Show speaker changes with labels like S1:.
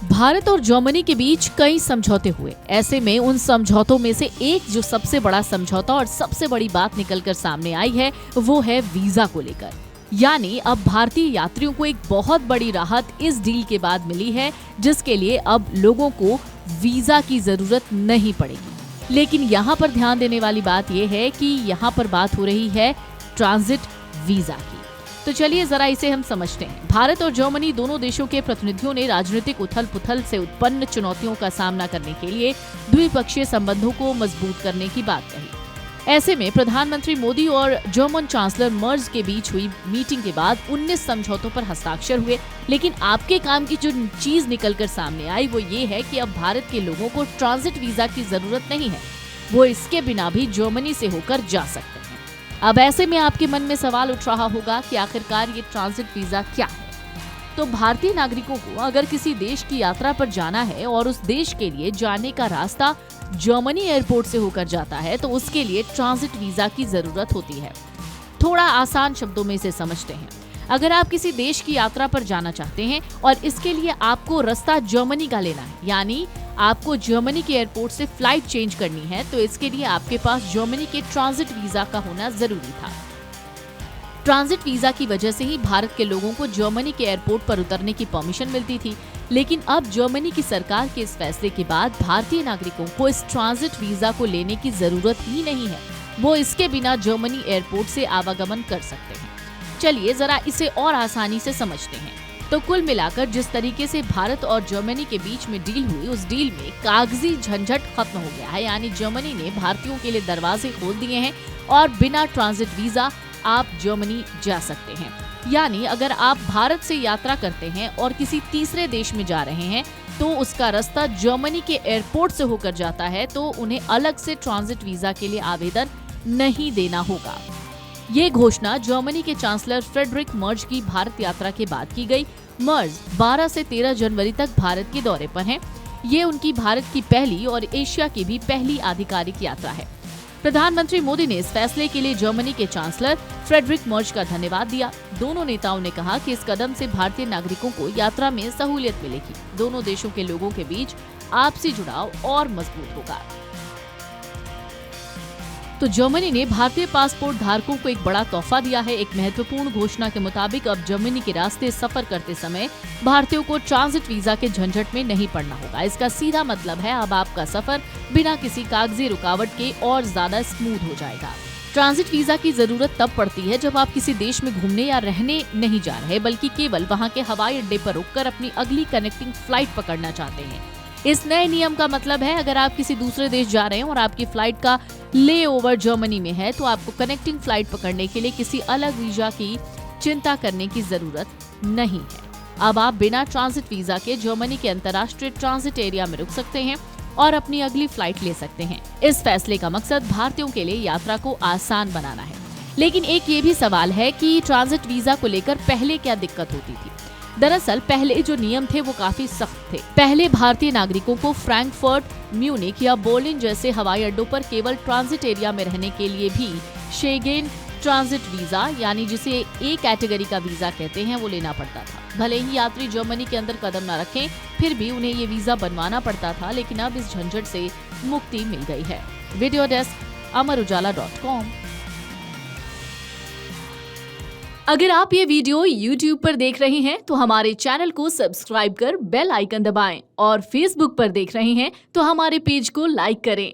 S1: भारत और जर्मनी के बीच कई समझौते हुए। ऐसे में उन समझौतों में से एक जो सबसे बड़ा समझौता और सबसे बड़ी बात निकलकर सामने आई है वो है वीजा को लेकर। यानी अब भारतीय यात्रियों को एक बहुत बड़ी राहत इस डील के बाद मिली है, जिसके लिए अब लोगों को वीजा की जरूरत नहीं पड़ेगी। लेकिन यहाँ पर ध्यान देने वाली बात यह है कि यहाँ पर बात हो रही है ट्रांजिट वीजा की। तो चलिए जरा इसे हम समझते हैं। भारत और जर्मनी दोनों देशों के प्रतिनिधियों ने राजनीतिक उथल-पुथल से उत्पन्न चुनौतियों का सामना करने के लिए द्विपक्षीय संबंधों को मजबूत करने की बात कही। ऐसे में प्रधानमंत्री मोदी और जर्मन चांसलर मर्ज के बीच हुई मीटिंग के बाद 19 समझौतों पर हस्ताक्षर हुए। लेकिन आपके काम की जो चीज निकलकर सामने आई वो ये है कि अब भारत के लोगों को ट्रांजिट वीजा की जरूरत नहीं है, वो इसके बिना भी जर्मनी से होकर जा सकते हैं। अब ऐसे में आपके मन में सवाल उठ रहा होगा कि आखिरकार ये ट्रांजिट वीजा क्या है। तो भारतीय नागरिकों को अगर किसी देश की यात्रा पर जाना है और उस देश के लिए जाने का रास्ता जर्मनी एयरपोर्ट से होकर जाता है तो उसके लिए ट्रांजिट वीजा की जरूरत होती है। थोड़ा आसान शब्दों में इसे समझते हैं। अगर आप किसी देश की यात्रा पर जाना चाहते हैं और इसके लिए आपको रास्ता जर्मनी का लेना है, यानी आपको जर्मनी के एयरपोर्ट से फ्लाइट चेंज करनी है, तो इसके लिए आपके पास जर्मनी के ट्रांजिट वीजा का होना जरूरी था। ट्रांजिट वीजा की वजह से ही भारत के लोगों को जर्मनी के एयरपोर्ट पर उतरने की परमिशन मिलती थी। लेकिन अब जर्मनी की सरकार के इस फैसले के बाद भारतीय नागरिकों को इस ट्रांजिट वीजा को लेने की जरूरत ही नहीं है, वो इसके बिना जर्मनी एयरपोर्ट से आवागमन कर सकते हैं। चलिए जरा इसे और आसानी से समझते हैं। तो कुल मिलाकर जिस तरीके से भारत और जर्मनी के बीच में डील हुई, उस डील में कागजी झंझट खत्म हो गया है। यानी जर्मनी ने भारतीयों के लिए दरवाजे खोल दिए हैं और बिना ट्रांजिट वीजा आप जर्मनी जा सकते हैं। यानी अगर आप भारत से यात्रा करते हैं और किसी तीसरे देश में जा रहे हैं तो उसका रास्ता जर्मनी के एयरपोर्ट से होकर जाता है, तो उन्हें अलग से ट्रांजिट वीजा के लिए आवेदन नहीं देना होगा। ये घोषणा जर्मनी के चांसलर फ्रेडरिक मर्ज की भारत यात्रा के बाद की गई। मर्ज 12 से 13 जनवरी तक भारत के दौरे पर हैं। ये उनकी भारत की पहली और एशिया की भी पहली आधिकारिक यात्रा है। प्रधानमंत्री मोदी ने इस फैसले के लिए जर्मनी के चांसलर फ्रेडरिक मर्ज का धन्यवाद दिया। दोनों नेताओं ने कहा कि इस कदम से भारतीय नागरिकों को यात्रा में सहूलियत मिलेगी। दोनों देशों के लोगों के बीच आपसी जुड़ाव और मजबूत होगा। तो जर्मनी ने भारतीय पासपोर्ट धारकों को एक बड़ा तोहफा दिया है। एक महत्वपूर्ण घोषणा के मुताबिक अब जर्मनी के रास्ते सफर करते समय भारतीयों को ट्रांजिट वीजा के झंझट में नहीं पड़ना होगा। इसका सीधा मतलब है अब आपका सफर बिना किसी कागजी रुकावट के और ज्यादा स्मूथ हो जाएगा। ट्रांजिट वीजा की जरूरत तब पड़ती है जब आप किसी देश में घूमने या रहने नहीं जा रहे, बल्कि केवल वहाँ के हवाई अड्डे पर रुककर अपनी अगली कनेक्टिंग फ्लाइट पकड़ना चाहते हैं। इस नए नियम का मतलब है अगर आप किसी दूसरे देश जा रहे हैं और आपकी फ्लाइट का ले ओवर जर्मनी में है तो आपको कनेक्टिंग फ्लाइट पकड़ने के लिए किसी अलग वीजा की चिंता करने की जरूरत नहीं है। अब आप बिना ट्रांजिट वीजा के जर्मनी के अंतर्राष्ट्रीय ट्रांजिट एरिया में रुक सकते हैं और अपनी अगली फ्लाइट ले सकते हैं। इस फैसले का मकसद भारतीयों के लिए यात्रा को आसान बनाना है। लेकिन एक ये भी सवाल है कि ट्रांजिट वीजा को लेकर पहले क्या दिक्कत होती थी। दरअसल पहले जो नियम थे वो काफी सख्त थे। पहले भारतीय नागरिकों को फ्रैंकफर्ट, म्यूनिख या बर्लिन जैसे हवाई अड्डों पर केवल ट्रांजिट एरिया में रहने के लिए भी शेंगेन ट्रांजिट वीजा, यानी जिसे ए कैटेगरी का वीजा कहते हैं, वो लेना पड़ता था। भले ही यात्री जर्मनी के अंदर कदम न रखें, फिर भी उन्हें ये वीजा बनवाना पड़ता था। लेकिन अब इस झंझट से मुक्ति मिल गई है। Video desk amarujala.com। अगर आप ये वीडियो YouTube पर देख रहे हैं तो हमारे चैनल को सब्सक्राइब कर बेल आइकन दबाएं और Facebook पर देख रहे हैं तो हमारे पेज को लाइक करें।